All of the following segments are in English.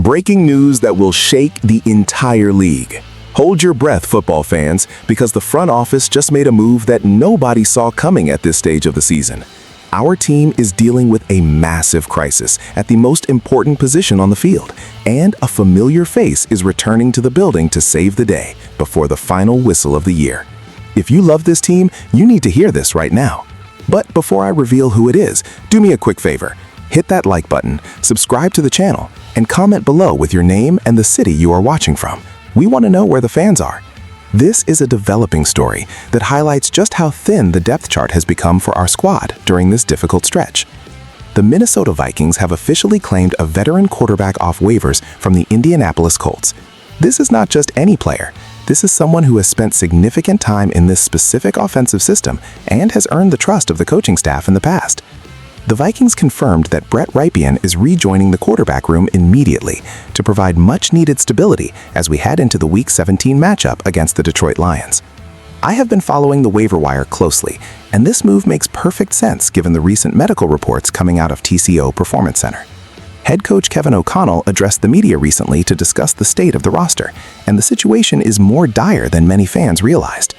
Breaking news that will shake the entire league. Hold your breath, football fans, because the front office just made a move that nobody saw coming at this stage of the season. Our team is dealing with a massive crisis at the most important position on the field, and a familiar face is returning to the building to save the day before the final whistle of the year. If you love this team, you need to hear this right now. But before I reveal who it is, do me a quick favor. Hit that like button, subscribe to the channel, and comment below with your name and the city you are watching from. We want to know where the fans are. This is a developing story that highlights just how thin the depth chart has become for our squad during this difficult stretch. The Minnesota Vikings have officially claimed a veteran quarterback off waivers from the Indianapolis Colts. This is not just any player. This is someone who has spent significant time in this specific offensive system and has earned the trust of the coaching staff in the past. The Vikings confirmed that Brett Rypien is rejoining the quarterback room immediately to provide much-needed stability as we head into the Week 17 matchup against the Detroit Lions. I have been following the waiver wire closely, and this move makes perfect sense given the recent medical reports coming out of TCO Performance Center. Head coach Kevin O'Connell addressed the media recently to discuss the state of the roster, and the situation is more dire than many fans realized.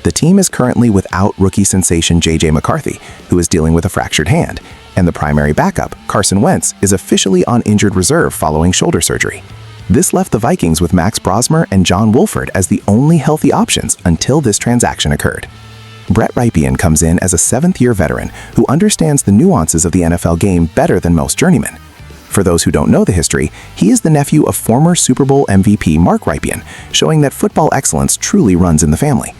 The team is currently without rookie sensation J.J. McCarthy, who is dealing with a fractured hand, and the primary backup, Carson Wentz, is officially on injured reserve following shoulder surgery. This left the Vikings with Max Brosmer and John Wolford as the only healthy options until this transaction occurred. Brett Rypien comes in as a seventh-year veteran who understands the nuances of the NFL game better than most journeymen. For those who don't know the history, he is the nephew of former Super Bowl MVP Mark Rypien, showing that football excellence truly runs in the family.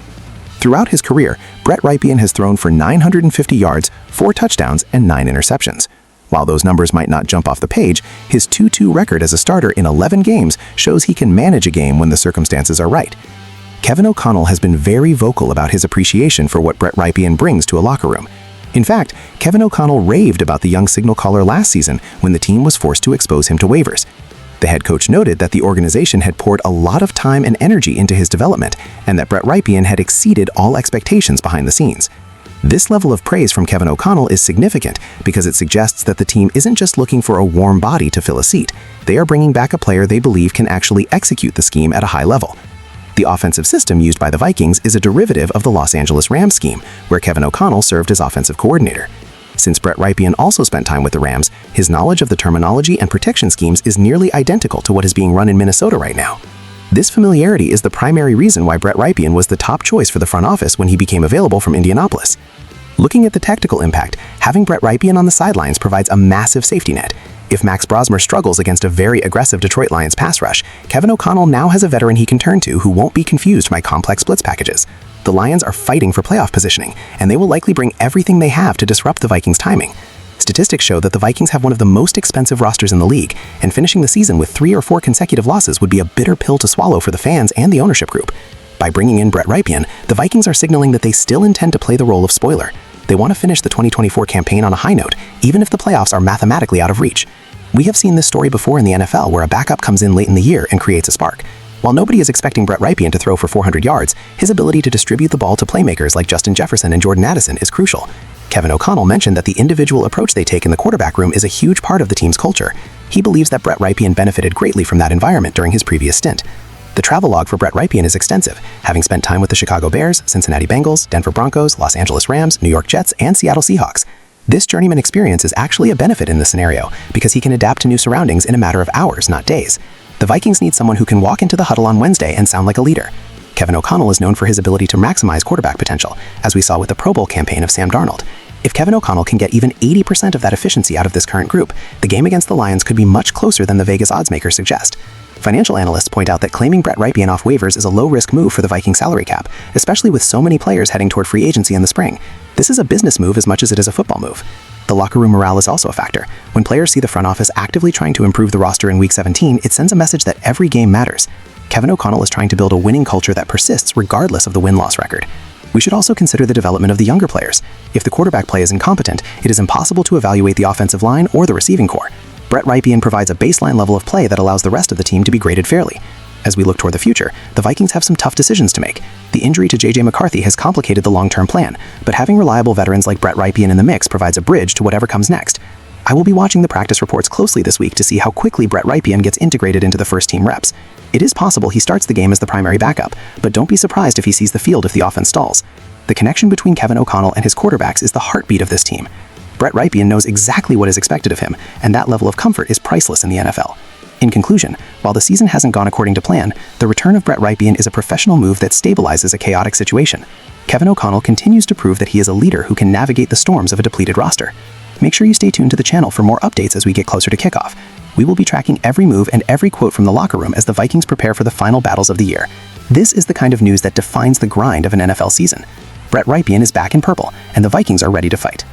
Throughout his career, Brett Rypien has thrown for 950 yards, 4 touchdowns, and 9 interceptions. While those numbers might not jump off the page, his 2-2 record as a starter in 11 games shows he can manage a game when the circumstances are right. Kevin O'Connell has been very vocal about his appreciation for what Brett Rypien brings to a locker room. In fact, Kevin O'Connell raved about the young signal caller last season when the team was forced to expose him to waivers. The head coach noted that the organization had poured a lot of time and energy into his development, and that Brett Rypien had exceeded all expectations behind the scenes. This level of praise from Kevin O'Connell is significant because it suggests that the team isn't just looking for a warm body to fill a seat. They are bringing back a player they believe can actually execute the scheme at a high level. The offensive system used by the Vikings is a derivative of the Los Angeles Rams scheme, where Kevin O'Connell served as offensive coordinator. Since Brett Rypien also spent time with the Rams, his knowledge of the terminology and protection schemes is nearly identical to what is being run in Minnesota right now. This familiarity is the primary reason why Brett Rypien was the top choice for the front office when he became available from Indianapolis. Looking at the tactical impact, having Brett Rypien on the sidelines provides a massive safety net. If Max Brosmer struggles against a very aggressive Detroit Lions pass rush, Kevin O'Connell now has a veteran he can turn to who won't be confused by complex blitz packages. The Lions are fighting for playoff positioning, and they will likely bring everything they have to disrupt the Vikings' timing. Statistics show that the Vikings have one of the most expensive rosters in the league, and finishing the season with 3 or 4 consecutive losses would be a bitter pill to swallow for the fans and the ownership group. By bringing in Brett Rypien, the Vikings are signaling that they still intend to play the role of spoiler. They want to finish the 2024 campaign on a high note, even if the playoffs are mathematically out of reach. We have seen this story before in the NFL where a backup comes in late in the year and creates a spark. While nobody is expecting Brett Rypien to throw for 400 yards, his ability to distribute the ball to playmakers like Justin Jefferson and Jordan Addison is crucial. Kevin O'Connell mentioned that the individual approach they take in the quarterback room is a huge part of the team's culture. He believes that Brett Rypien benefited greatly from that environment during his previous stint. The travel log for Brett Rypien is extensive, having spent time with the Chicago Bears, Cincinnati Bengals, Denver Broncos, Los Angeles Rams, New York Jets, and Seattle Seahawks. This journeyman experience is actually a benefit in this scenario because he can adapt to new surroundings in a matter of hours, not days. The Vikings need someone who can walk into the huddle on Wednesday and sound like a leader. Kevin O'Connell is known for his ability to maximize quarterback potential, as we saw with the Pro Bowl campaign of Sam Darnold. If Kevin O'Connell can get even 80% of that efficiency out of this current group, the game against the Lions could be much closer than the Vegas oddsmakers suggest. Financial analysts point out that claiming Brett Rypien off waivers is a low-risk move for the Vikings salary cap, especially with so many players heading toward free agency in the spring. This is a business move as much as it is a football move. The locker room morale is also a factor. When players see the front office actively trying to improve the roster in Week 17, it sends a message that every game matters. Kevin O'Connell is trying to build a winning culture that persists regardless of the win-loss record. We should also consider the development of the younger players. If the quarterback play is incompetent, it is impossible to evaluate the offensive line or the receiving core. Brett Rypien provides a baseline level of play that allows the rest of the team to be graded fairly. As we look toward the future, the Vikings have some tough decisions to make. The injury to J.J. McCarthy has complicated the long-term plan, but having reliable veterans like Brett Rypien in the mix provides a bridge to whatever comes next. I will be watching the practice reports closely this week to see how quickly Brett Rypien gets integrated into the first-team reps. It is possible he starts the game as the primary backup, but don't be surprised if he sees the field if the offense stalls. The connection between Kevin O'Connell and his quarterbacks is the heartbeat of this team. Brett Rypien knows exactly what is expected of him, and that level of comfort is priceless in the NFL. In conclusion, while the season hasn't gone according to plan, the return of Brett Rypien is a professional move that stabilizes a chaotic situation. Kevin O'Connell continues to prove that he is a leader who can navigate the storms of a depleted roster. Make sure you stay tuned to the channel for more updates as we get closer to kickoff. We will be tracking every move and every quote from the locker room as the Vikings prepare for the final battles of the year. This is the kind of news that defines the grind of an NFL season. Brett Rypien is back in purple, and the Vikings are ready to fight.